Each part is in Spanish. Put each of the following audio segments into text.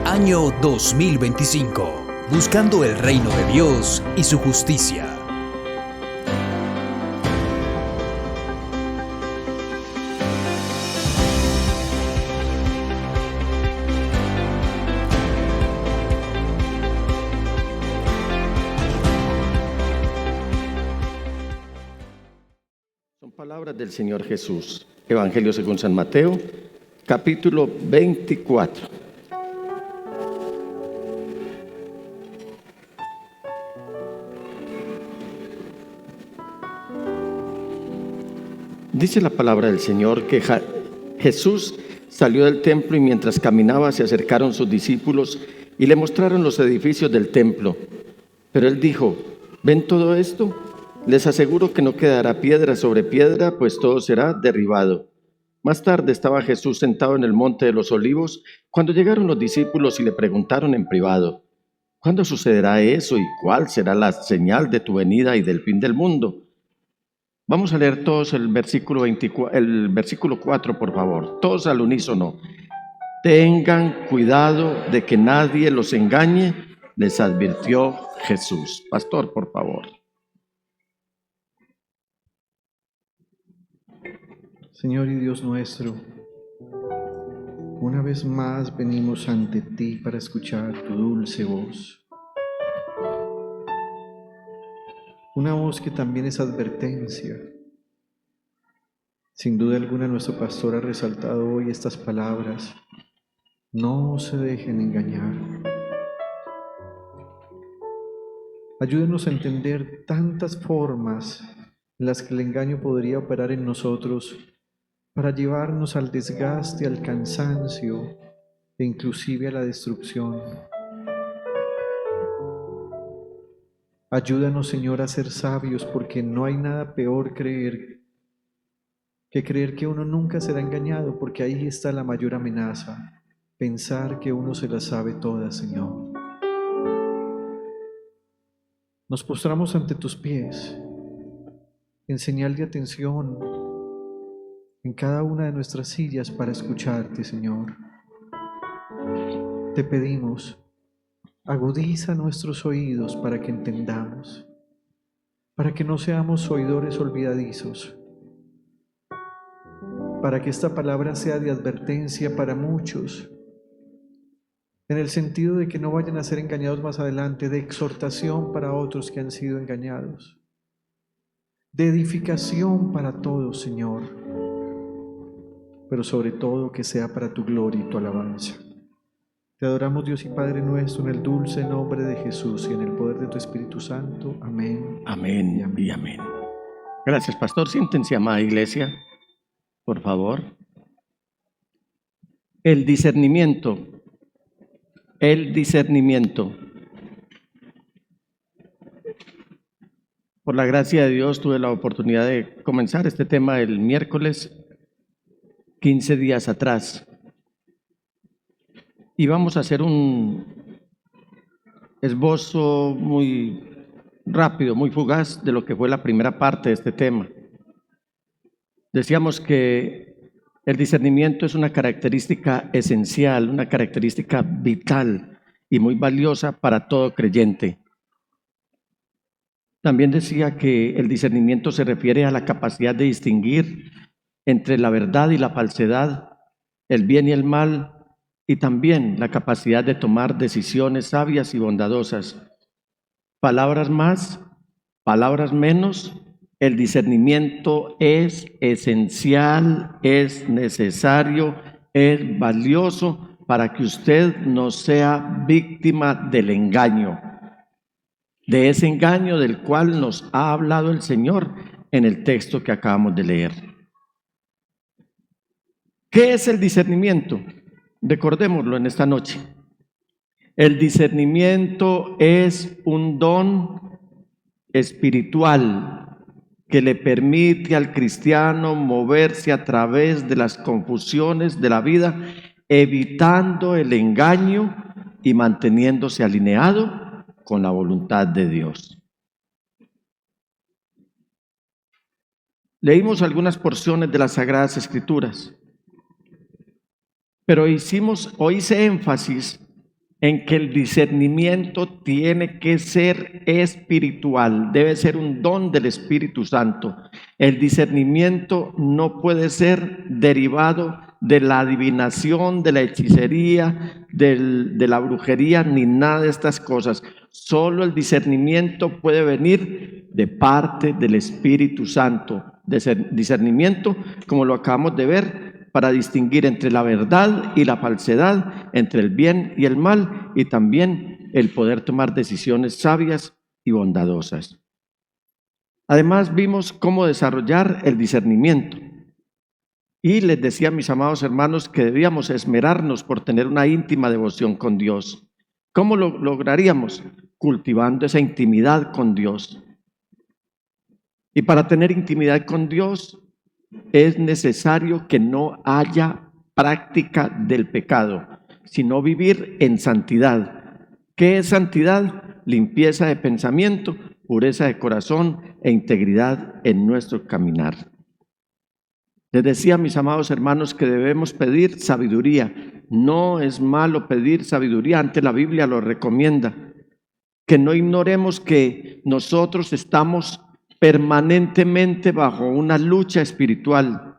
Año 2025. Buscando el reino de Dios y su justicia. Son palabras del Señor Jesús. Evangelio según San Mateo, capítulo 24. Dice la palabra del Señor que Jesús salió del templo y mientras caminaba se acercaron sus discípulos y le mostraron los edificios del templo. Pero él dijo: ¿ven todo esto? Les aseguro que no quedará piedra sobre piedra, pues todo será derribado. Más tarde estaba Jesús sentado en el monte de los Olivos, cuando llegaron los discípulos y le preguntaron en privado: ¿cuándo sucederá eso y cuál será la señal de tu venida y del fin del mundo? Vamos a leer todos el versículo 4, por favor, todos al unísono. Tengan cuidado de que nadie los engañe, les advirtió Jesús. Pastor, por favor. Señor y Dios nuestro, una vez más venimos ante ti para escuchar tu dulce voz. Una voz que también es advertencia. Sin duda alguna nuestro pastor ha resaltado hoy estas palabras: no se dejen engañar. Ayúdenos a entender tantas formas en las que el engaño podría operar en nosotros para llevarnos al desgaste, al cansancio e inclusive a la destrucción. Ayúdanos, Señor, a ser sabios, porque no hay nada peor que creer que uno nunca será engañado, porque ahí está la mayor amenaza, pensar que uno se la sabe toda, Señor. Nos postramos ante tus pies, en señal de atención, en cada una de nuestras sillas para escucharte, Señor. Te pedimos: agudiza nuestros oídos para que entendamos, para que no seamos oidores olvidadizos, para que esta palabra sea de advertencia para muchos, en el sentido de que no vayan a ser engañados más adelante, de exhortación para otros que han sido engañados, de edificación para todos, Señor, pero sobre todo que sea para tu gloria y tu alabanza. Te adoramos, Dios y Padre nuestro, en el dulce nombre de Jesús y en el poder de tu Espíritu Santo. Amén. Amén y amén. Gracias, pastor. Siéntense, amada iglesia, por favor. El discernimiento. Por la gracia de Dios tuve la oportunidad de comenzar este tema el miércoles, 15 días atrás. Y vamos a hacer un esbozo muy rápido, muy fugaz de lo que fue la primera parte de este tema. Decíamos que el discernimiento es una característica esencial, una característica vital y muy valiosa para todo creyente. También decía que el discernimiento se refiere a la capacidad de distinguir entre la verdad y la falsedad, el bien y el mal, y también la capacidad de tomar decisiones sabias y bondadosas. Palabras más, palabras menos, el discernimiento es esencial, es necesario, es valioso para que usted no sea víctima del engaño, de ese engaño del cual nos ha hablado el Señor en el texto que acabamos de leer. ¿Qué es el discernimiento? Recordémoslo en esta noche. El discernimiento es un don espiritual que le permite al cristiano moverse a través de las confusiones de la vida, evitando el engaño y manteniéndose alineado con la voluntad de Dios. Leímos algunas porciones de las Sagradas Escrituras, pero hice énfasis en que el discernimiento tiene que ser espiritual, debe ser un don del Espíritu Santo. El discernimiento no puede ser derivado de la adivinación, de la hechicería, de la brujería, ni nada de estas cosas. Solo el discernimiento puede venir de parte del Espíritu Santo. Discernimiento, como lo acabamos de ver, para distinguir entre la verdad y la falsedad, entre el bien y el mal, y también el poder tomar decisiones sabias y bondadosas. Además, vimos cómo desarrollar el discernimiento. Y les decía a mis amados hermanos que debíamos esmerarnos por tener una íntima devoción con Dios. ¿Cómo lo lograríamos? Cultivando esa intimidad con Dios. Y para tener intimidad con Dios es necesario que no haya práctica del pecado, sino vivir en santidad. ¿Qué es santidad? Limpieza de pensamiento, pureza de corazón e integridad en nuestro caminar. Les decía, mis amados hermanos, que debemos pedir sabiduría. No es malo pedir sabiduría, antes la Biblia lo recomienda. Que no ignoremos que nosotros estamos permanentemente bajo una lucha espiritual,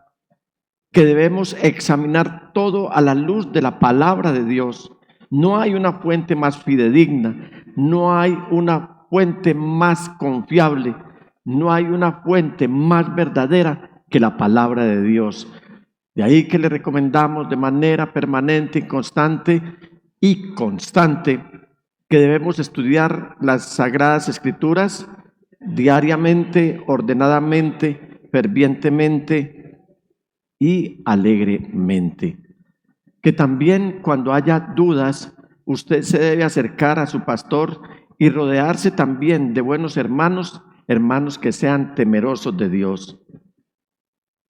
que debemos examinar todo a la luz de la palabra de Dios. No hay una fuente más fidedigna, no hay una fuente más confiable, no hay una fuente más verdadera que la palabra de Dios. De ahí que le recomendamos de manera permanente y constante que debemos estudiar las Sagradas Escrituras diariamente, ordenadamente, fervientemente y alegremente. Que también cuando haya dudas, usted se debe acercar a su pastor y rodearse también de buenos hermanos, hermanos que sean temerosos de Dios.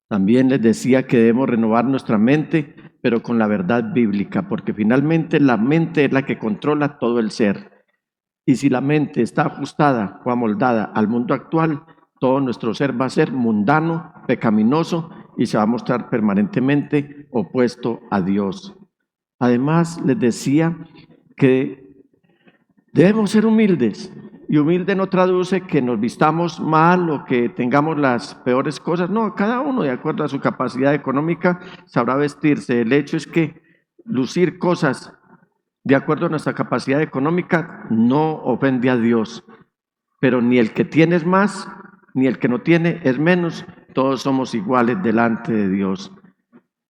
También les decía que debemos renovar nuestra mente, pero con la verdad bíblica, porque finalmente la mente es la que controla todo el ser. Y si la mente está ajustada o amoldada al mundo actual, todo nuestro ser va a ser mundano, pecaminoso y se va a mostrar permanentemente opuesto a Dios. Además, les decía que debemos ser humildes. Y humilde no traduce que nos vistamos mal o que tengamos las peores cosas. No, cada uno de acuerdo a su capacidad económica sabrá vestirse. El hecho es que lucir cosas de acuerdo a nuestra capacidad económica no ofende a Dios. Pero ni el que tiene es más, ni el que no tiene es menos. Todos somos iguales delante de Dios.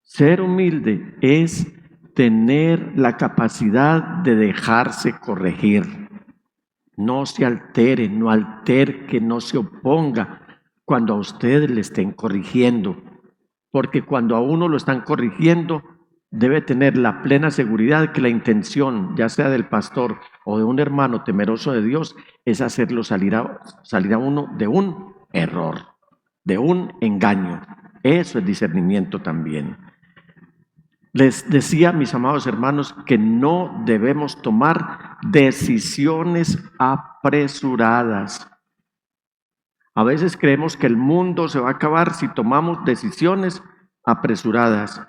Ser humilde es tener la capacidad de dejarse corregir. No se altere, no alterque, no se oponga cuando a ustedes le estén corrigiendo. Porque cuando a uno lo están corrigiendo, debe tener la plena seguridad que la intención, ya sea del pastor o de un hermano temeroso de Dios, es hacerlo salir a uno de un error, de un engaño. Eso es discernimiento también. Les decía, mis amados hermanos, que no debemos tomar decisiones apresuradas. A veces creemos que el mundo se va a acabar si tomamos decisiones apresuradas.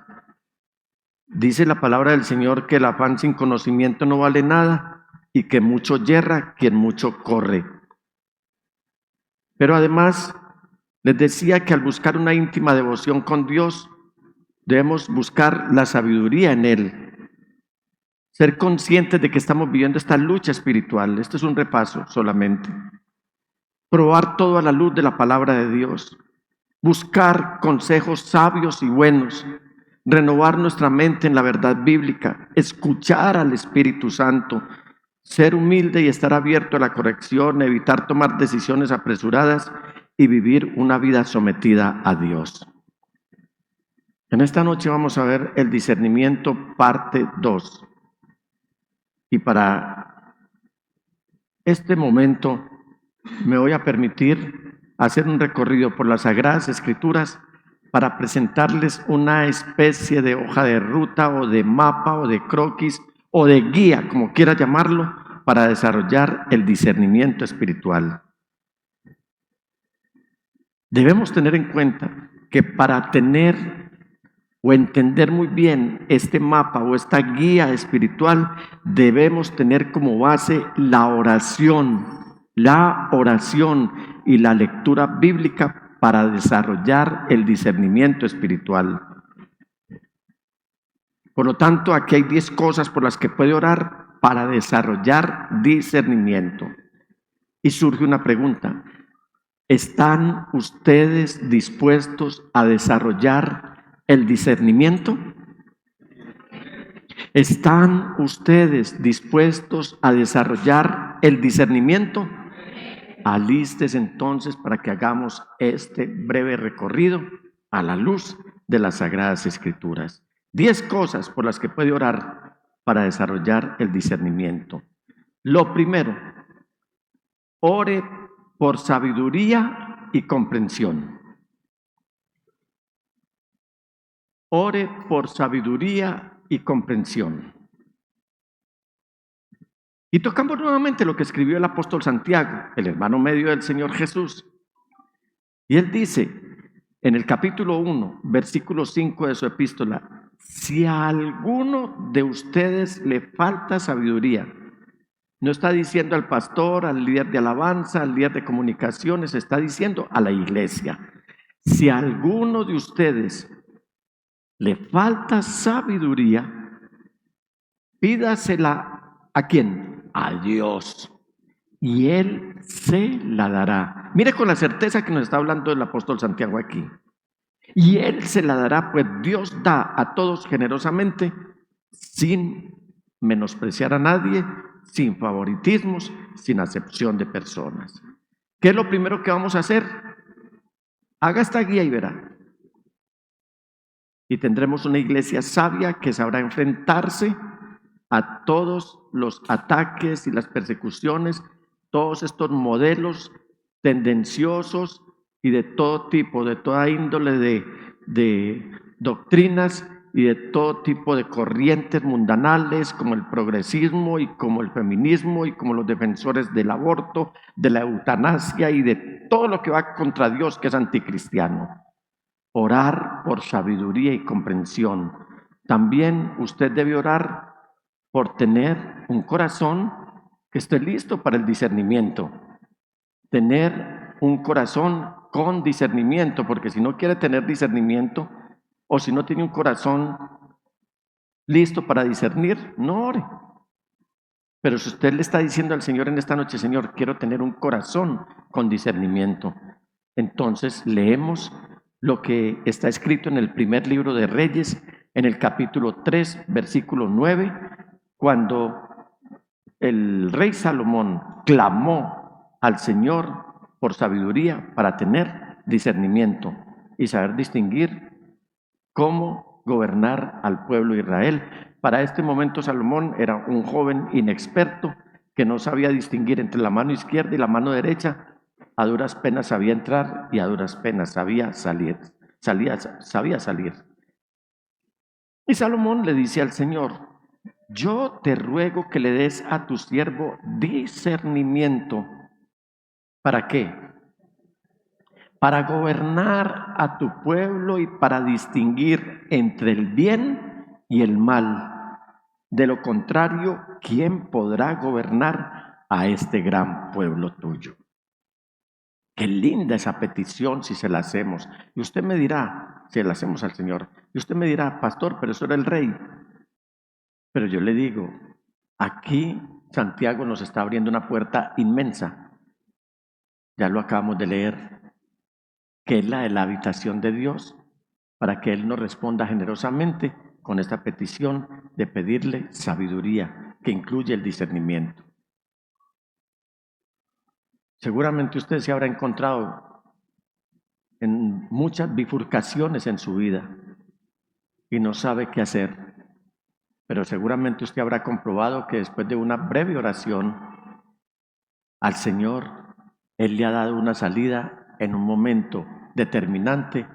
Dice la palabra del Señor que el afán sin conocimiento no vale nada y que mucho yerra quien mucho corre. Pero además, les decía que al buscar una íntima devoción con Dios, debemos buscar la sabiduría en Él. Ser conscientes de que estamos viviendo esta lucha espiritual. Esto es un repaso solamente. Probar todo a la luz de la palabra de Dios. Buscar consejos sabios y buenos. Renovar nuestra mente en la verdad bíblica. Escuchar al Espíritu Santo. Ser humilde y estar abierto a la corrección. Evitar tomar decisiones apresuradas y vivir una vida sometida a Dios. En esta noche vamos a ver el discernimiento parte 2. Y para este momento me voy a permitir hacer un recorrido por las Sagradas Escrituras para presentarles una especie de hoja de ruta o de mapa o de croquis o de guía, como quiera llamarlo, para desarrollar el discernimiento espiritual. Debemos tener en cuenta que para tener o entender muy bien este mapa o esta guía espiritual, debemos tener como base la oración y la lectura bíblica para desarrollar el discernimiento espiritual. Por lo tanto, aquí hay 10 cosas por las que puede orar para desarrollar discernimiento. Y surge una pregunta: ¿están ustedes dispuestos a desarrollar el discernimiento? ¿Están ustedes dispuestos a desarrollar el discernimiento? Alístese entonces para que hagamos este breve recorrido a la luz de las Sagradas Escrituras. 10 cosas por las que puede orar para desarrollar el discernimiento. Lo primero, ore por sabiduría y comprensión. Ore por sabiduría y comprensión. Y tocamos nuevamente lo que escribió el apóstol Santiago, el hermano medio del Señor Jesús. Y él dice en el capítulo 1, versículo 5 de su epístola: si a alguno de ustedes le falta sabiduría, no está diciendo al pastor, al líder de alabanza, al líder de comunicaciones, está diciendo a la iglesia. Si a alguno de ustedes le falta sabiduría, pídasela ¿a quién? A Dios, y Él se la dará. Mire con la certeza que nos está hablando el apóstol Santiago aquí. Y Él se la dará, pues Dios da a todos generosamente, sin menospreciar a nadie, sin favoritismos, sin acepción de personas. ¿Qué es lo primero que vamos a hacer? Haga esta guía y verá. Y tendremos una iglesia sabia que sabrá enfrentarse a todos los ataques y las persecuciones, todos estos modelos tendenciosos y de todo tipo, de toda índole de doctrinas y de todo tipo de corrientes mundanales, como el progresismo y como el feminismo y como los defensores del aborto, de la eutanasia y de todo lo que va contra Dios, que es anticristiano. Orar por sabiduría y comprensión. También usted debe orar por tener un corazón que esté listo para el discernimiento. Tener un corazón con discernimiento, porque si no quiere tener discernimiento, o si no tiene un corazón listo para discernir, no ore. Pero si usted le está diciendo al Señor en esta noche: Señor, quiero tener un corazón con discernimiento, entonces leemos lo que está escrito en el primer libro de Reyes, en el capítulo 3, versículo 9, cuando el rey Salomón clamó al Señor por sabiduría para tener discernimiento y saber distinguir cómo gobernar al pueblo de Israel. Para este momento Salomón era un joven inexperto que no sabía distinguir entre la mano izquierda y la mano derecha. A duras penas sabía entrar y a duras penas sabía salir. Y Salomón le dice al Señor: yo te ruego que le des a tu siervo discernimiento. ¿Para qué? Para gobernar a tu pueblo y para distinguir entre el bien y el mal. De lo contrario, ¿quién podrá gobernar a este gran pueblo tuyo? Qué linda esa petición si se la hacemos. Y usted me dirá, si la hacemos al Señor, y usted me dirá: pastor, pero eso era el rey. Pero yo le digo, aquí Santiago nos está abriendo una puerta inmensa. Ya lo acabamos de leer, que es la de la habitación de Dios, para que Él nos responda generosamente con esta petición de pedirle sabiduría, que incluye el discernimiento. Seguramente usted se habrá encontrado en muchas bifurcaciones en su vida y no sabe qué hacer. Pero seguramente usted habrá comprobado que después de una breve oración al Señor, Él le ha dado una salida en un momento determinante,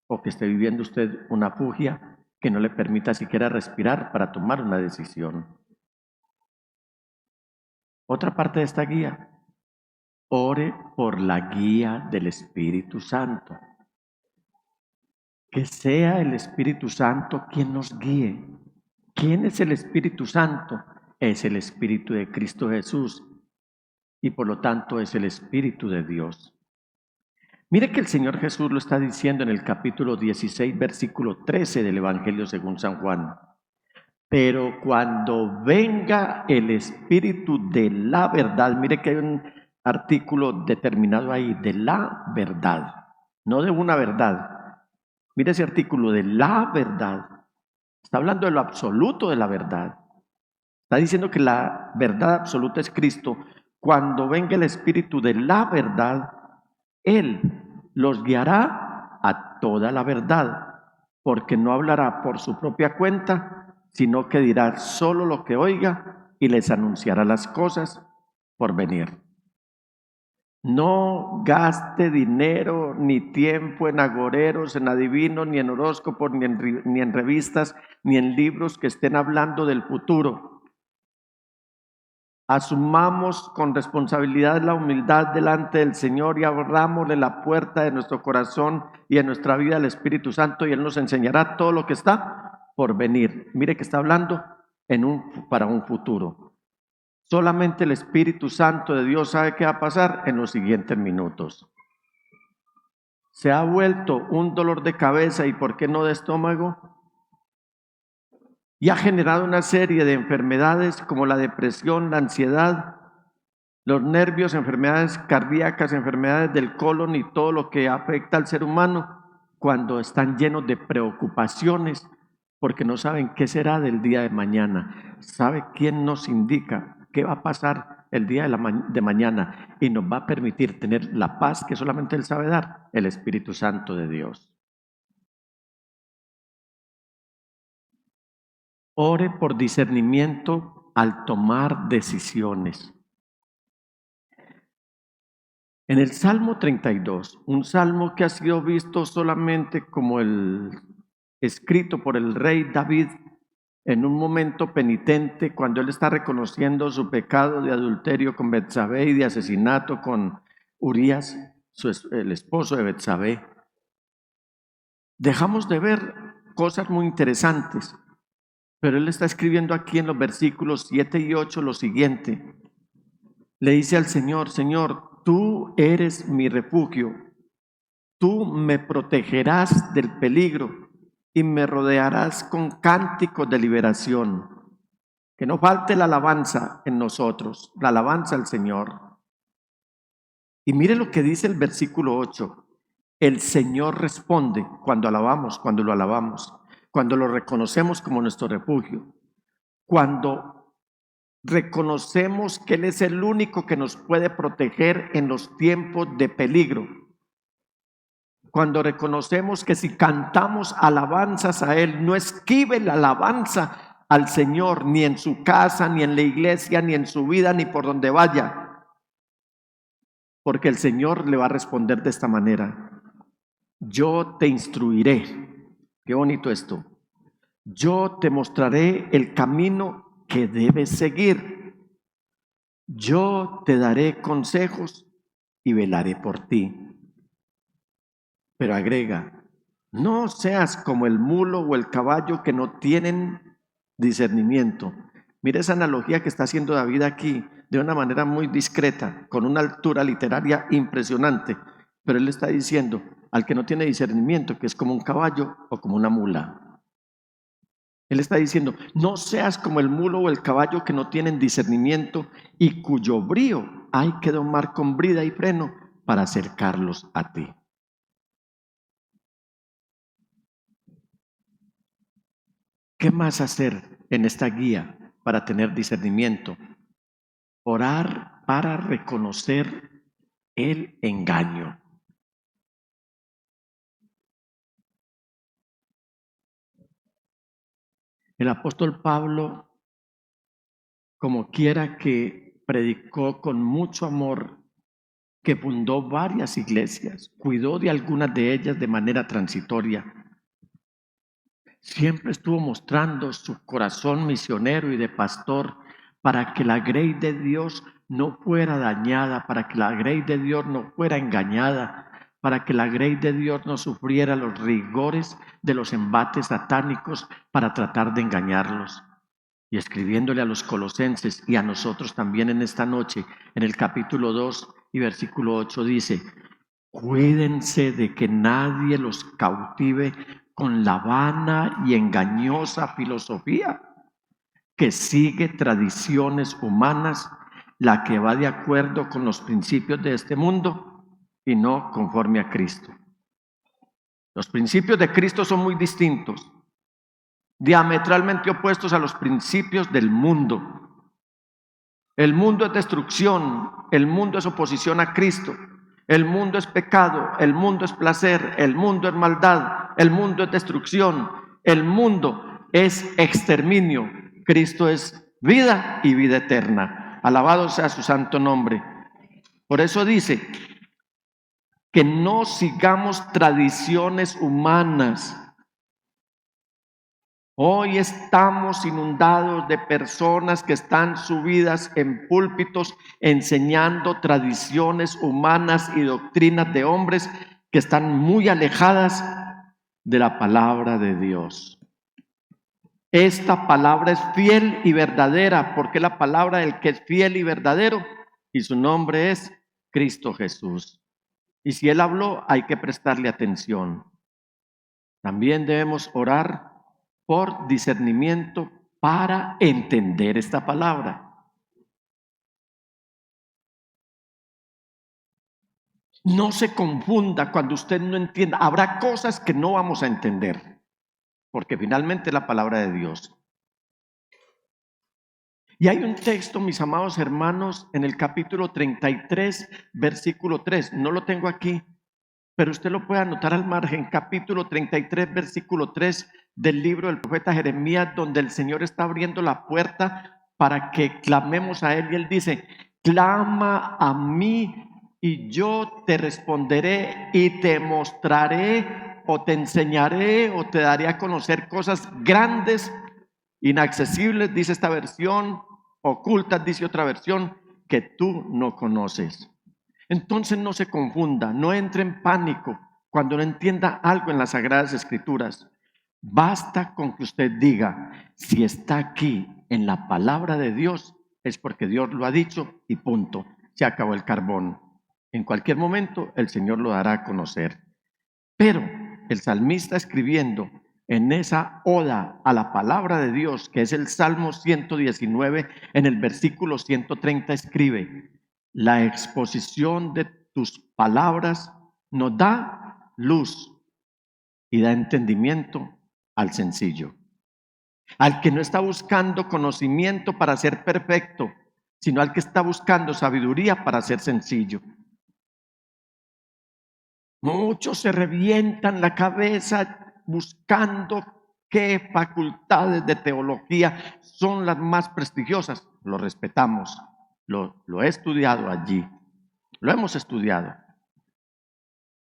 o que esté viviendo usted una fugia que no le permita siquiera respirar para tomar una decisión. Otra parte de esta guía: ore por la guía del Espíritu Santo. Que sea el Espíritu Santo quien nos guíe. ¿Quién es el Espíritu Santo? Es el Espíritu de Cristo Jesús y por lo tanto es el Espíritu de Dios. Mire que el Señor Jesús lo está diciendo en el capítulo 16, versículo 13 del Evangelio según San Juan. Pero cuando venga el Espíritu de la verdad, mire que hay un artículo determinado ahí, de la verdad, no de una verdad. Mire ese artículo, de la verdad. Está hablando de lo absoluto de la verdad. Está diciendo que la verdad absoluta es Cristo. Cuando venga el Espíritu de la verdad, Él los guiará a toda la verdad, porque no hablará por su propia cuenta, sino que dirá solo lo que oiga y les anunciará las cosas por venir. No gaste dinero ni tiempo en agoreros, en adivinos, ni en horóscopos, ni en revistas, ni en libros que estén hablando del futuro. Asumamos con responsabilidad la humildad delante del Señor y abrámosle la puerta de nuestro corazón y de nuestra vida al Espíritu Santo y Él nos enseñará todo lo que está por venir. Mire que está hablando para un futuro. Solamente el Espíritu Santo de Dios sabe qué va a pasar en los siguientes minutos. ¿Se ha vuelto un dolor de cabeza y por qué no de estómago? Y ha generado una serie de enfermedades como la depresión, la ansiedad, los nervios, enfermedades cardíacas, enfermedades del colon y todo lo que afecta al ser humano cuando están llenos de preocupaciones porque no saben qué será del día de mañana. ¿Sabe quién nos indica qué va a pasar el día de mañana y nos va a permitir tener la paz que solamente Él sabe dar? El Espíritu Santo de Dios. Ore por discernimiento al tomar decisiones. En el Salmo 32, un salmo que ha sido visto solamente como el escrito por el rey David en un momento penitente cuando él está reconociendo su pecado de adulterio con Betsabé y de asesinato con Urías, el esposo de Betsabé. Dejamos de ver cosas muy interesantes. Pero él está escribiendo aquí en los versículos 7 y 8 lo siguiente. Le dice al Señor, Señor, tú eres mi refugio, tú me protegerás del peligro y me rodearás con cánticos de liberación. Que no falte la alabanza en nosotros, la alabanza al Señor. Y mire lo que dice el versículo 8. El Señor responde cuando alabamos, cuando lo alabamos, cuando lo reconocemos como nuestro refugio, cuando reconocemos que Él es el único que nos puede proteger en los tiempos de peligro, cuando reconocemos que si cantamos alabanzas a Él, no esquive la alabanza al Señor, ni en su casa, ni en la iglesia, ni en su vida, ni por donde vaya, porque el Señor le va a responder de esta manera. Yo te instruiré. Qué bonito esto. Yo te mostraré el camino que debes seguir. Yo te daré consejos y velaré por ti. Pero agrega, no seas como el mulo o el caballo que no tienen discernimiento. Mira esa analogía que está haciendo David aquí de una manera muy discreta, con una altura literaria impresionante. Pero él está diciendo al que no tiene discernimiento que es como un caballo o como una mula. Él está diciendo, no seas como el mulo o el caballo que no tienen discernimiento y cuyo brío hay que domar con brida y freno para acercarlos a ti. ¿Qué más hacer en esta guía para tener discernimiento? Orar para reconocer el engaño. El apóstol Pablo, como quiera que predicó con mucho amor, que fundó varias iglesias, cuidó de algunas de ellas de manera transitoria, siempre estuvo mostrando su corazón misionero y de pastor para que la grey de Dios no fuera dañada, para que la grey de Dios no fuera engañada, para que la grey de Dios no sufriera los rigores de los embates satánicos para tratar de engañarlos. Y escribiéndole a los colosenses y a nosotros también en esta noche, en el capítulo 2 y versículo 8 dice: cuídense de que nadie los cautive con la vana y engañosa filosofía que sigue tradiciones humanas, la que va de acuerdo con los principios de este mundo y no conforme a Cristo. Los principios de Cristo son muy distintos, diametralmente opuestos a los principios del mundo. El mundo es destrucción, el mundo es oposición a Cristo, el mundo es pecado, el mundo es placer, el mundo es maldad, el mundo es destrucción, el mundo es exterminio. Cristo es vida y vida eterna. Alabado sea su santo nombre. Por eso dice que no sigamos tradiciones humanas. Hoy estamos inundados de personas que están subidas en púlpitos enseñando tradiciones humanas y doctrinas de hombres que están muy alejadas de la palabra de Dios. Esta palabra es fiel y verdadera, porque es la palabra del que es fiel y verdadero, y su nombre es Cristo Jesús. Y si Él habló, hay que prestarle atención. También debemos orar por discernimiento para entender esta palabra. No se confunda cuando usted no entienda. Habrá cosas que no vamos a entender, porque finalmente es la palabra de Dios. Y hay un texto, mis amados hermanos, en el capítulo 33, versículo 3. No lo tengo aquí, pero usted lo puede anotar al margen. Capítulo 33, versículo 3 del libro del profeta Jeremías, donde el Señor está abriendo la puerta para que clamemos a Él. Y Él dice: clama a mí y yo te responderé y te mostraré o te enseñaré o te daré a conocer cosas grandes, inaccesibles, dice esta versión, ocultas, dice otra versión, que tú no conoces. Entonces no se confunda, no entre en pánico cuando no entienda algo en las Sagradas Escrituras. Basta con que usted diga: si está aquí en la palabra de Dios, es porque Dios lo ha dicho y punto. Se acabó el carbón. En cualquier momento el Señor lo dará a conocer. Pero el salmista, escribiendo en esa oda a la palabra de Dios, que es el Salmo 119, en el versículo 130 escribe: la exposición de tus palabras nos da luz y da entendimiento al sencillo. Al que no está buscando conocimiento para ser perfecto, sino al que está buscando sabiduría para ser sencillo. Muchos se revientan la cabeza buscando qué facultades de teología son las más prestigiosas. Lo respetamos, lo he estudiado allí, lo hemos estudiado.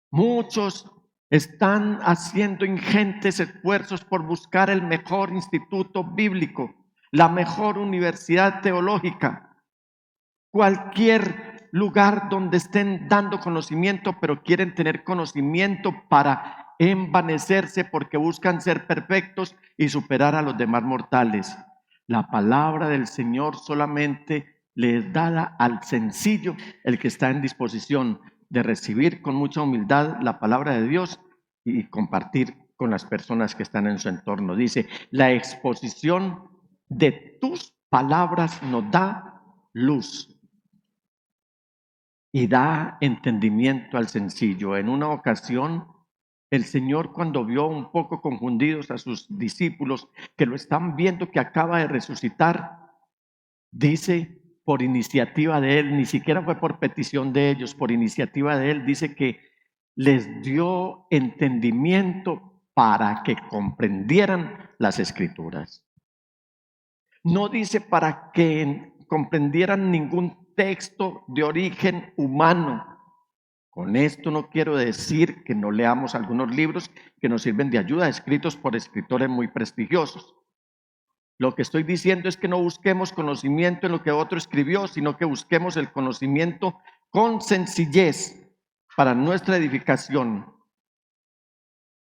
Muchos están haciendo ingentes esfuerzos por buscar el mejor instituto bíblico, la mejor universidad teológica, cualquier lugar donde estén dando conocimiento, pero quieren tener conocimiento para envanecerse porque buscan ser perfectos y superar a los demás mortales. La palabra del Señor solamente le es dada al sencillo, el que está en disposición de recibir con mucha humildad la palabra de Dios y compartir con las personas que están en su entorno. Dice: la exposición de tus palabras nos da luz y da entendimiento al sencillo. En una ocasión, el Señor, cuando vio un poco confundidos a sus discípulos, que lo están viendo que acaba de resucitar, dice, por iniciativa de Él, ni siquiera fue por petición de ellos, por iniciativa de Él, dice que les dio entendimiento para que comprendieran las Escrituras. No dice para que comprendieran ningún texto de origen humano. Con esto no quiero decir que no leamos algunos libros que nos sirven de ayuda, escritos por escritores muy prestigiosos. Lo que estoy diciendo es que no busquemos conocimiento en lo que otro escribió, sino que busquemos el conocimiento con sencillez, para nuestra edificación,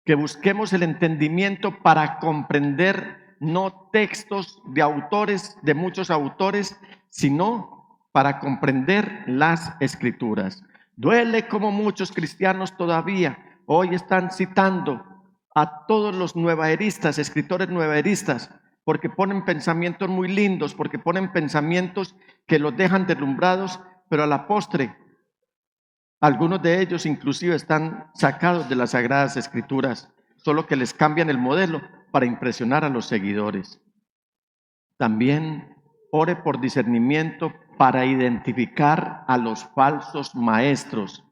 que busquemos el entendimiento para comprender no textos de autores, de muchos autores, sino para comprender las Escrituras. Duele como muchos cristianos todavía hoy están citando a todos los nuevaeristas, escritores nuevaeristas, porque ponen pensamientos muy lindos, porque ponen pensamientos que los dejan deslumbrados, pero a la postre, algunos de ellos inclusive están sacados de las Sagradas Escrituras, solo que les cambian el modelo para impresionar a los seguidores. También ore por discernimiento para identificar a los falsos maestros.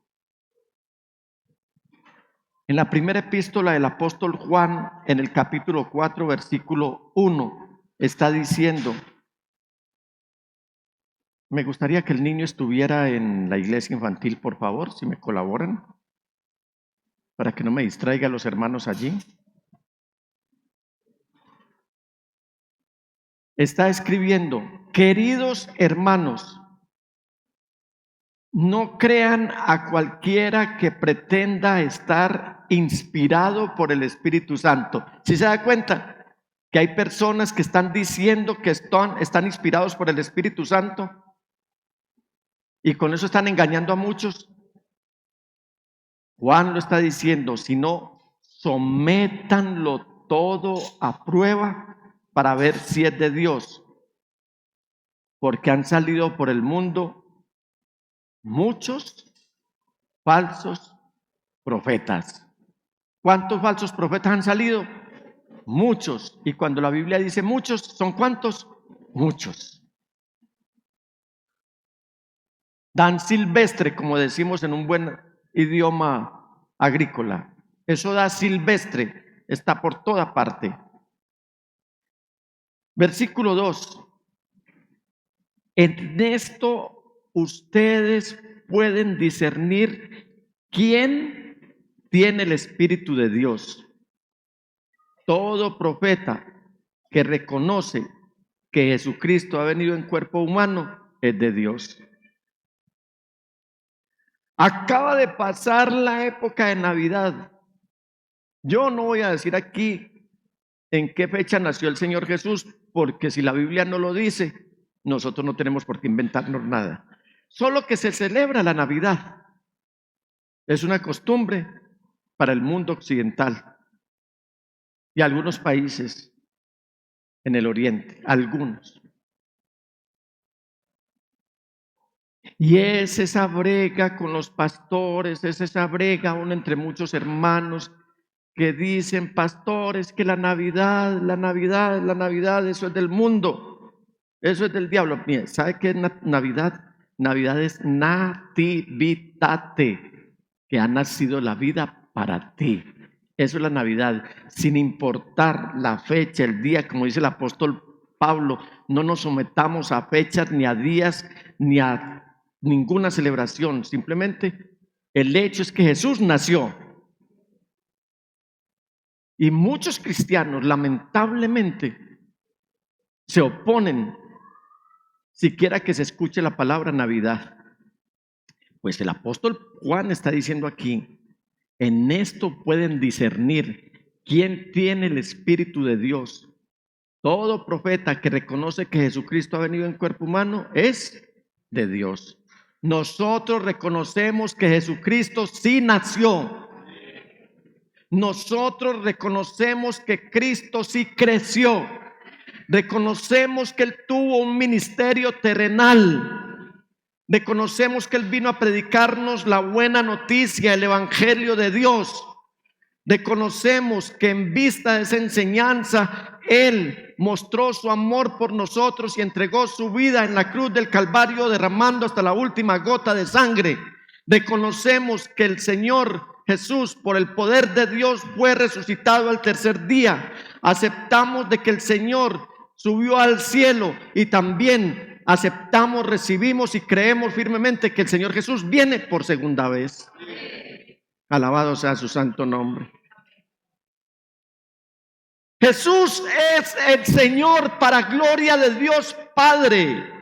En la primera epístola del apóstol Juan, en el capítulo 4, versículo 1, está diciendo: me gustaría que el niño estuviera en la iglesia infantil, por favor, si me colaboran, para que no me distraiga a los hermanos allí. Está escribiendo: queridos hermanos, no crean a cualquiera que pretenda estar inspirado por el Espíritu Santo. ¿Sí se da cuenta que hay personas que están diciendo que están inspirados por el Espíritu Santo? Y con eso están engañando a muchos. Juan lo está diciendo: sino sométanlo todo a prueba para ver si es de Dios, porque han salido por el mundo muchos falsos profetas. ¿Cuántos falsos profetas han salido? Muchos. Y cuando la Biblia dice muchos, ¿son cuántos? Muchos. Dan silvestre, como decimos en un buen idioma agrícola. Eso da silvestre, está por toda parte. Versículo 2. En esto ustedes pueden discernir quién tiene el Espíritu de Dios. Todo profeta que reconoce que Jesucristo ha venido en cuerpo humano es de Dios. Acaba de pasar la época de Navidad. Yo no voy a decir aquí en qué fecha nació el Señor Jesús, porque si la Biblia no lo dice, nosotros no tenemos por qué inventarnos nada. Solo que se celebra la Navidad. Es una costumbre para el mundo occidental y algunos países en el oriente, algunos. Y es esa brega con los pastores, es esa brega aún entre muchos hermanos que dicen: pastores, que la Navidad, eso es del mundo, eso es del diablo. Mire, ¿sabe qué es Navidad? Navidad es nativitate, que ha nacido la vida para ti. Eso es la Navidad, sin importar la fecha, el día, como dice el apóstol Pablo, no nos sometamos a fechas, ni a días, ni a ninguna celebración. Simplemente el hecho es que Jesús nació. Y muchos cristianos, lamentablemente, se oponen siquiera que se escuche la palabra Navidad. Pues el apóstol Juan está diciendo aquí: en esto pueden discernir quién tiene el Espíritu de Dios. Todo profeta que reconoce que Jesucristo ha venido en cuerpo humano es de Dios. Nosotros reconocemos que Jesucristo sí nació. Nosotros reconocemos que Cristo sí creció. Reconocemos que Él tuvo un ministerio terrenal. Reconocemos que Él vino a predicarnos la buena noticia, el evangelio de Dios. Reconocemos que en vista de esa enseñanza Él mostró su amor por nosotros y entregó su vida en la cruz del Calvario, derramando hasta la última gota de sangre. Reconocemos que el Señor Jesús, por el poder de Dios, fue resucitado al tercer día. Aceptamos de que el Señor subió al cielo y también aceptamos, recibimos y creemos firmemente que el Señor Jesús viene por segunda vez. Alabado sea su santo nombre. Jesús es el Señor para gloria de Dios Padre.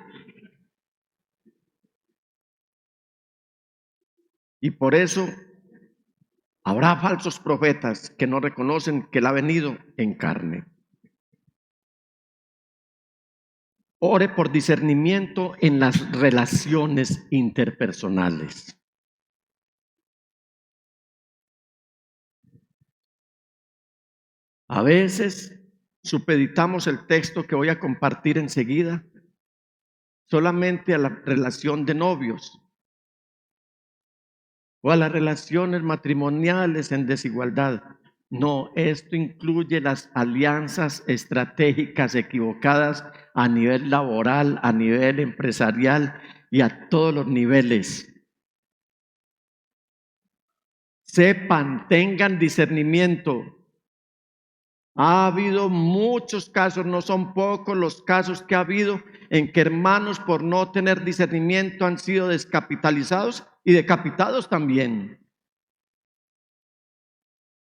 Y por eso habrá falsos profetas que no reconocen que Él ha venido en carne. Ore por discernimiento en las relaciones interpersonales. A veces supeditamos el texto que voy a compartir enseguida solamente a la relación de novios o a las relaciones matrimoniales en desigualdad. No, esto incluye las alianzas estratégicas equivocadas a nivel laboral, a nivel empresarial y a todos los niveles. Sepan, tengan discernimiento. Ha habido muchos casos, no son pocos los casos que ha habido en que hermanos por no tener discernimiento han sido descapitalizados y decapitados también.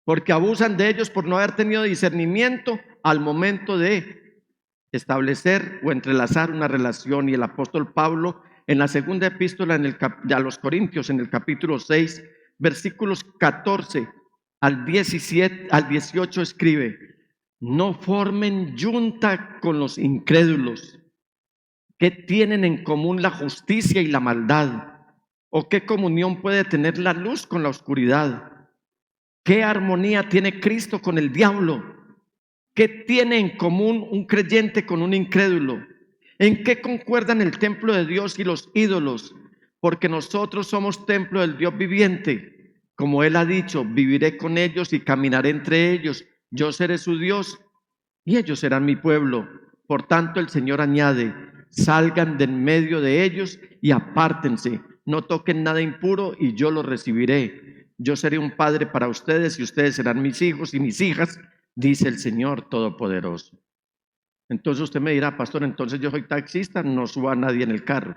Porque abusan de ellos por no haber tenido discernimiento al momento de establecer o entrelazar una relación. Y el apóstol Pablo en la segunda epístola a los Corintios, en el capítulo 6, versículos 14 al 17, al 18 escribe: no formen yunta con los incrédulos. ¿Qué tienen en común la justicia y la maldad? ¿O qué comunión puede tener la luz con la oscuridad? ¿Qué armonía tiene Cristo con el diablo? ¿Qué tiene en común un creyente con un incrédulo? ¿En qué concuerdan el templo de Dios y los ídolos? Porque nosotros somos templo del Dios viviente. Como Él ha dicho, viviré con ellos y caminaré entre ellos. Yo seré su Dios y ellos serán mi pueblo. Por tanto, el Señor añade: salgan de en medio de ellos y apártense. No toquen nada impuro y yo los recibiré. Yo seré un padre para ustedes y ustedes serán mis hijos y mis hijas, dice el Señor Todopoderoso. Entonces usted me dirá: pastor, entonces yo soy taxista, no suba a nadie en el carro.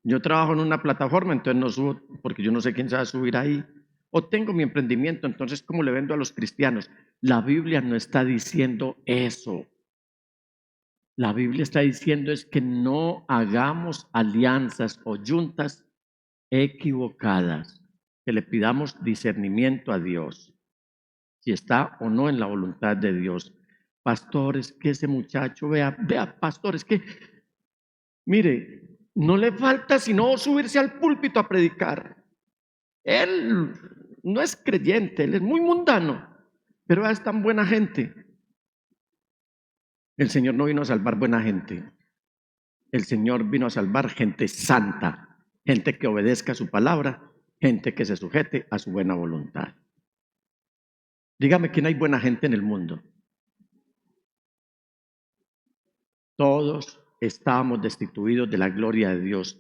Yo trabajo en una plataforma, entonces no subo porque yo no sé quién se va a subir ahí. O tengo mi emprendimiento, entonces ¿cómo le vendo a los cristianos? La Biblia no está diciendo eso. La Biblia está diciendo es que no hagamos alianzas o yuntas equivocadas, que le pidamos discernimiento a Dios, si está o no en la voluntad de Dios. Pastores, que ese muchacho, vea, pastores, que mire, no le falta sino subirse al púlpito a predicar. Él no es creyente, él es muy mundano, pero es tan buena gente. El Señor no vino a salvar buena gente. El Señor vino a salvar gente santa, gente que obedezca su palabra, gente que se sujete a su buena voluntad. Dígame que no hay buena gente en el mundo. Todos estábamos destituidos de la gloria de Dios,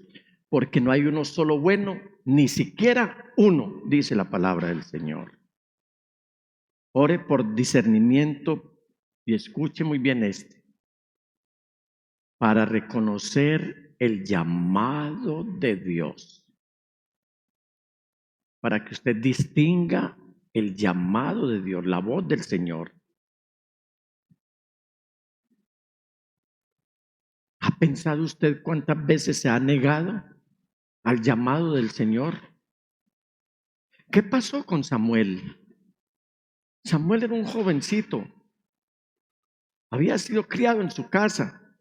porque no hay uno solo bueno, ni siquiera uno, dice la palabra del Señor. Ore por discernimiento y escuche muy bien para reconocer el llamado de Dios, para que usted distinga el llamado de Dios, la voz del Señor. ¿Ha pensado usted cuántas veces se ha negado al llamado del Señor? ¿Qué pasó con Samuel? Samuel era un jovencito, había sido criado en su casa,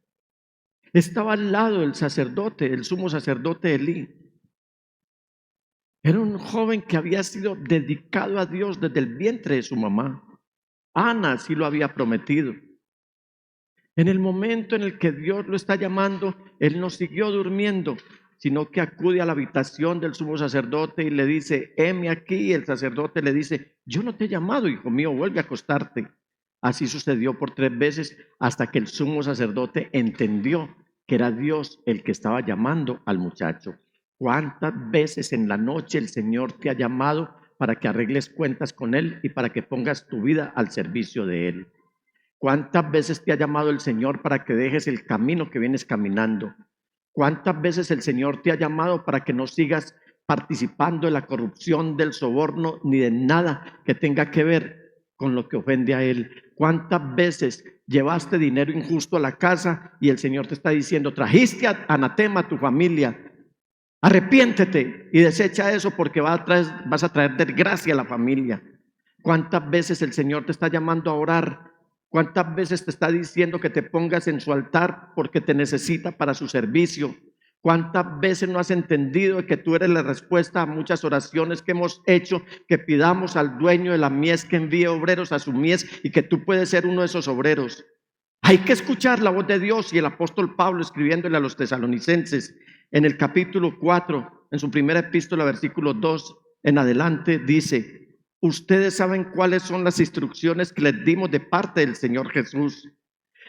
estaba al lado del sacerdote, el sumo sacerdote Elí. Era un joven que había sido dedicado a Dios desde el vientre de su mamá. Ana sí lo había prometido. En el momento en el que Dios lo está llamando, él no siguió durmiendo, sino que acude a la habitación del sumo sacerdote y le dice: heme aquí. Y el sacerdote le dice: yo no te he llamado, hijo mío, vuelve a acostarte. Así sucedió por 3 veces hasta que el sumo sacerdote entendió que era Dios el que estaba llamando al muchacho. ¿Cuántas veces en la noche el Señor te ha llamado para que arregles cuentas con Él y para que pongas tu vida al servicio de Él? ¿Cuántas veces te ha llamado el Señor para que dejes el camino que vienes caminando? ¿Cuántas veces el Señor te ha llamado para que no sigas participando en la corrupción, del soborno, ni de nada que tenga que ver con lo que ofende a Él? ¿Cuántas veces llevaste dinero injusto a la casa y el Señor te está diciendo: trajiste anatema a tu familia? Arrepiéntete y desecha eso porque vas a traer desgracia a la familia. ¿Cuántas veces el Señor te está llamando a orar? ¿Cuántas veces te está diciendo que te pongas en su altar porque te necesita para su servicio? ¿Cuántas veces no has entendido que tú eres la respuesta a muchas oraciones que hemos hecho, que pidamos al dueño de la mies que envíe obreros a su mies y que tú puedes ser uno de esos obreros? Hay que escuchar la voz de Dios. Y el apóstol Pablo, escribiéndole a los tesalonicenses en el capítulo 4, en su primera epístola, versículo 2 en adelante, dice: ustedes saben cuáles son las instrucciones que les dimos de parte del Señor Jesús.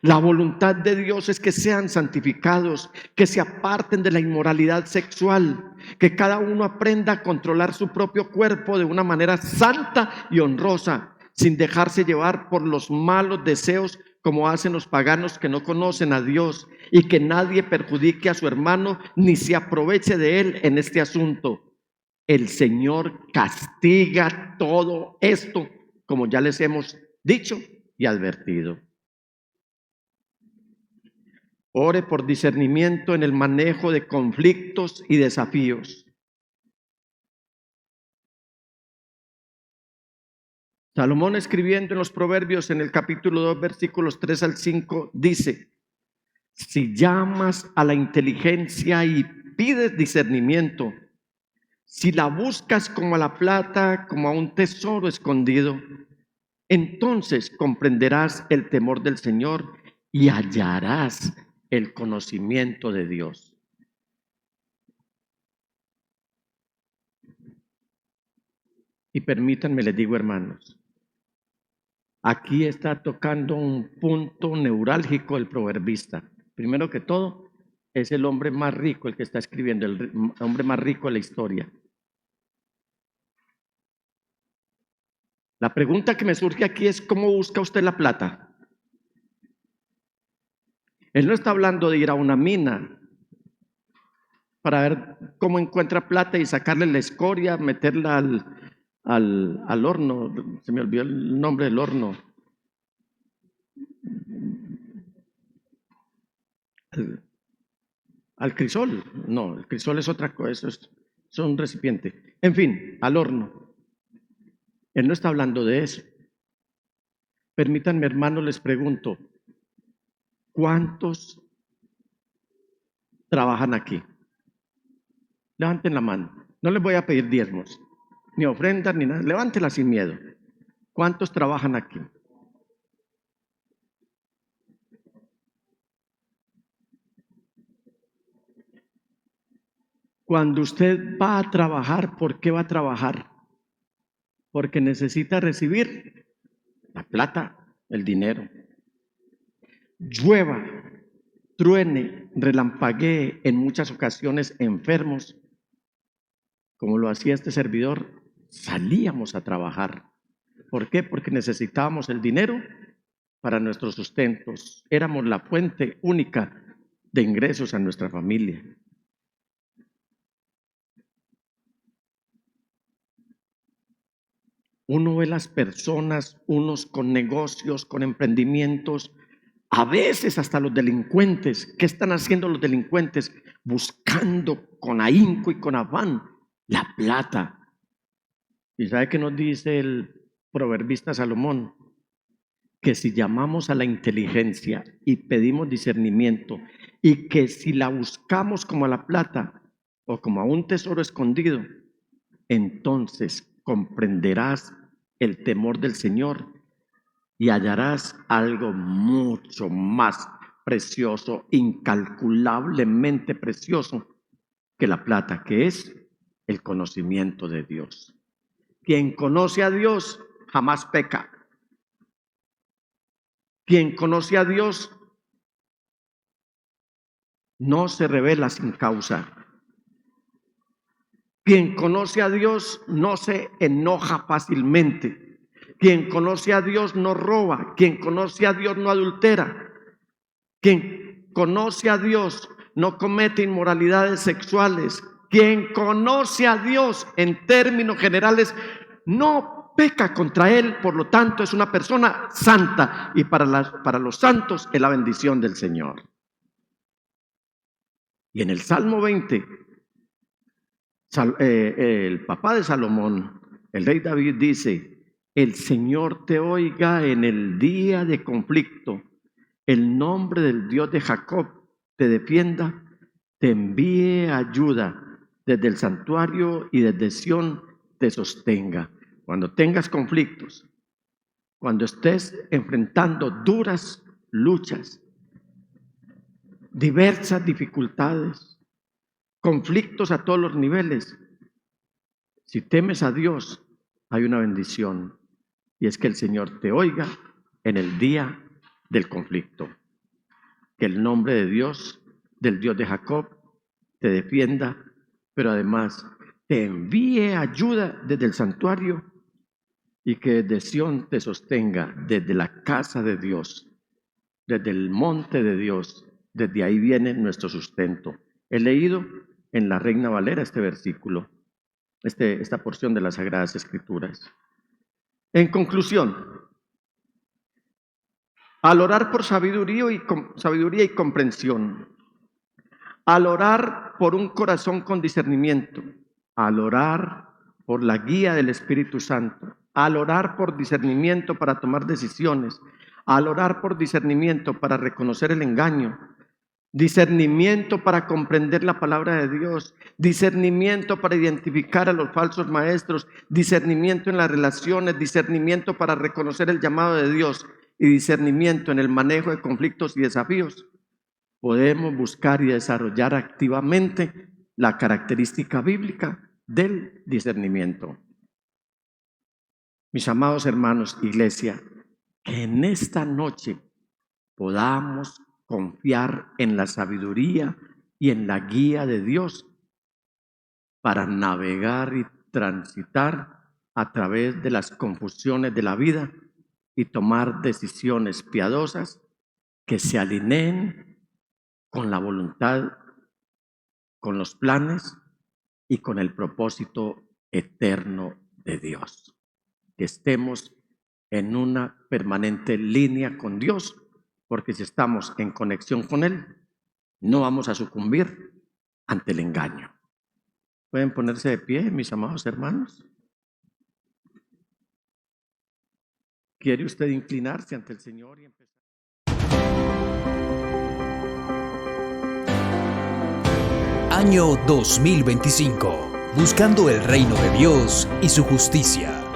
La voluntad de Dios es que sean santificados, que se aparten de la inmoralidad sexual, que cada uno aprenda a controlar su propio cuerpo de una manera santa y honrosa, sin dejarse llevar por los malos deseos como hacen los paganos que no conocen a Dios, y que nadie perjudique a su hermano ni se aproveche de él en este asunto. El Señor castiga todo esto, como ya les hemos dicho y advertido. Ore por discernimiento en el manejo de conflictos y desafíos. Salomón, escribiendo en los Proverbios en el capítulo 2, versículos 3 al 5, dice: si llamas a la inteligencia y pides discernimiento, si la buscas como a la plata, como a un tesoro escondido, entonces comprenderás el temor del Señor y hallarás el conocimiento de Dios. Y permítanme, les digo, hermanos, aquí está tocando un punto neurálgico el proverbista. Primero que todo, es el hombre más rico el que está escribiendo, el hombre más rico de la historia. La pregunta que me surge aquí es: ¿cómo busca usted la plata? Él no está hablando de ir a una mina para ver cómo encuentra plata y sacarle la escoria, meterla al horno. Se me olvidó el nombre del horno. Al crisol. No, el crisol es otra cosa, eso es un recipiente. En fin, al horno. Él no está hablando de eso. Permítanme, hermanos, les pregunto: ¿cuántos trabajan aquí? Levanten la mano. No les voy a pedir diezmos, ni ofrendas, ni nada. Levántela sin miedo. ¿Cuántos trabajan aquí? Cuando usted va a trabajar, ¿por qué va a trabajar? Porque necesita recibir la plata, el dinero. Llueva, truene, relampaguee, en muchas ocasiones enfermos, como lo hacía este servidor, salíamos a trabajar. ¿Por qué? Porque necesitábamos el dinero para nuestros sustentos. Éramos la fuente única de ingresos a nuestra familia. Uno ve las personas, unos con negocios, con emprendimientos, a veces hasta los delincuentes. ¿Qué están haciendo los delincuentes? Buscando con ahínco y con afán la plata. ¿Y sabe qué nos dice el proverbista Salomón? Que si llamamos a la inteligencia y pedimos discernimiento, y que si la buscamos como a la plata o como a un tesoro escondido, entonces comprenderás el temor del Señor y hallarás algo mucho más precioso, incalculablemente precioso que la plata, que es el conocimiento de Dios. Quien conoce a Dios jamás peca. Quien conoce a Dios no se revela sin causa. Quien conoce a Dios no se enoja fácilmente. Quien conoce a Dios no roba. Quien conoce a Dios no adultera. Quien conoce a Dios no comete inmoralidades sexuales. Quien conoce a Dios en términos generales no peca contra Él, por lo tanto es una persona santa, y para los santos es la bendición del Señor. Y en el Salmo 20 El papá de Salomón, el rey David, dice: el Señor te oiga en el día de conflicto, el nombre del Dios de Jacob te defienda, te envíe ayuda desde el santuario y desde Sión te sostenga. Cuando tengas conflictos, cuando estés enfrentando duras luchas, diversas dificultades, conflictos a todos los niveles, si temes a Dios, hay una bendición, y es que el Señor te oiga en el día del conflicto. Que el nombre de Dios, del Dios de Jacob, te defienda, pero además te envíe ayuda desde el santuario y que desde Sión te sostenga, desde la casa de Dios, desde el monte de Dios. Desde ahí viene nuestro sustento. He leído en la Reina Valera este versículo, esta porción de las Sagradas Escrituras. En conclusión, al orar por sabiduría y comprensión, al orar por un corazón con discernimiento, al orar por la guía del Espíritu Santo, al orar por discernimiento para tomar decisiones, al orar por discernimiento para reconocer el engaño, discernimiento para comprender la palabra de Dios, discernimiento para identificar a los falsos maestros, discernimiento en las relaciones, discernimiento para reconocer el llamado de Dios y discernimiento en el manejo de conflictos y desafíos, podemos buscar y desarrollar activamente la característica bíblica del discernimiento. Mis amados hermanos, iglesia, que en esta noche podamos confiar en la sabiduría y en la guía de Dios para navegar y transitar a través de las confusiones de la vida y tomar decisiones piadosas que se alineen con la voluntad, con los planes y con el propósito eterno de Dios. Que estemos en una permanente línea con Dios, porque si estamos en conexión con Él, no vamos a sucumbir ante el engaño. ¿Pueden ponerse de pie, mis amados hermanos? ¿Quiere usted inclinarse ante el Señor y empezar? Año 2025. Buscando el reino de Dios y su justicia.